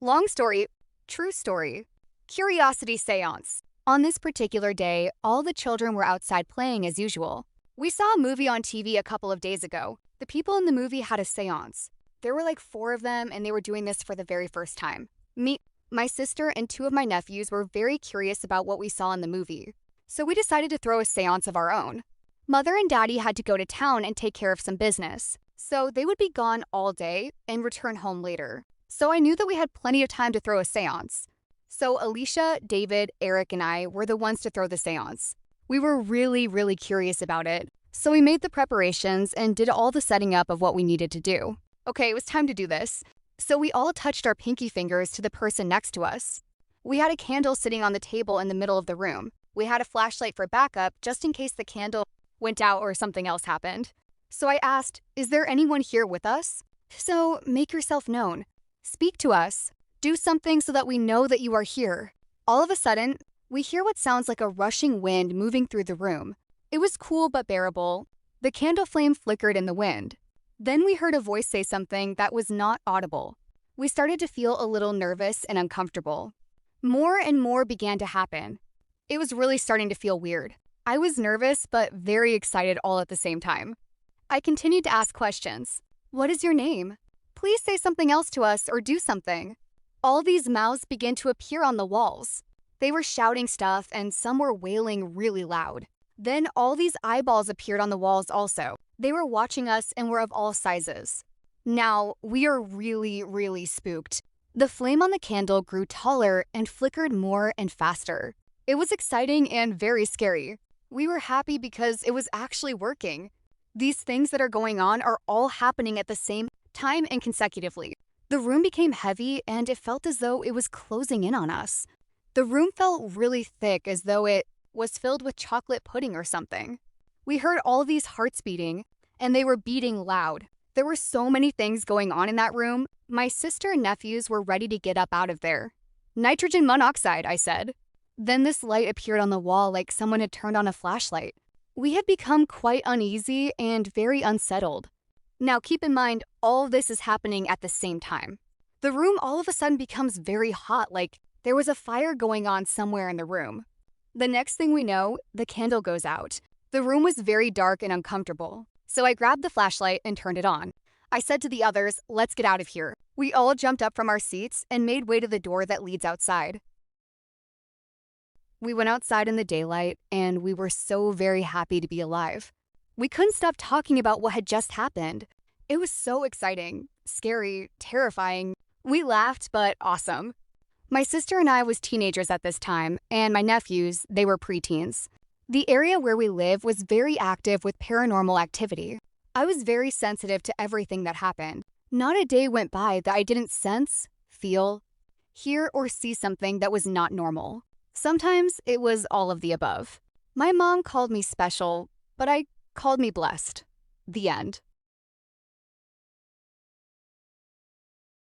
Long story, true story. Curiosity seance. On this particular day, all the children were outside playing as usual. We saw a movie on TV a couple of days ago. The people in the movie had a seance. There were like 4 of them, and they were doing this for the very first time. Me, my sister, and 2 of my nephews were very curious about what we saw in the movie. So we decided to throw a seance of our own. Mother and Daddy had to go to town and take care of some business, so they would be gone all day and return home later. So I knew that we had plenty of time to throw a seance. So Alicia, David, Eric, and I were the ones to throw the seance. We were really curious about it, so we made the preparations and did all the setting up of what we needed to do. Okay, it was time to do this. So we all touched our pinky fingers to the person next to us. We had a candle sitting on the table in the middle of the room. We had a flashlight for backup just in case the candle went out or something else happened. So I asked, "Is there anyone here with us? So make yourself known. Speak to us. Do something so that we know that you are here." All of a sudden, we hear what sounds like a rushing wind moving through the room. It was cool but bearable. The candle flame flickered in the wind. Then we heard a voice say something that was not audible. We started to feel a little nervous and uncomfortable. More and more began to happen. It was really starting to feel weird. I was nervous but very excited all at the same time. I continued to ask questions. "What is your name? Please say something else to us or do something." All these mouths began to appear on the walls. They were shouting stuff and some were wailing really loud. Then all these eyeballs appeared on the walls also. They were watching us and were of all sizes. Now, we are really spooked. The flame on the candle grew taller and flickered more and faster. It was exciting and very scary. We were happy because it was actually working. These things that are going on are all happening at the same time and consecutively. The room became heavy and it felt as though it was closing in on us. The room felt really thick, as though it was filled with chocolate pudding or something. We heard all these hearts beating, and they were beating loud. There were so many things going on in that room. My sister and nephews were ready to get up out of there. "Nitrogen monoxide," I said. Then this light appeared on the wall like someone had turned on a flashlight. We had become quite uneasy and very unsettled. Now keep in mind, all of this is happening at the same time. The room all of a sudden becomes very hot, like there was a fire going on somewhere in the room. The next thing we know, the candle goes out. The room was very dark and uncomfortable, so I grabbed the flashlight and turned it on. I said to the others, "Let's get out of here." We all jumped up from our seats and made way to the door that leads outside. We went outside in the daylight, and we were so very happy to be alive. We couldn't stop talking about what had just happened. It was so exciting, scary, terrifying. We laughed, but awesome. My sister and I was teenagers at this time, and my nephews, they were preteens. The area where we live was very active with paranormal activity. I was very sensitive to everything that happened. Not a day went by that I didn't sense, feel, hear, or see something that was not normal. Sometimes it was all of the above. My mom called me special, but I called me blessed. The end.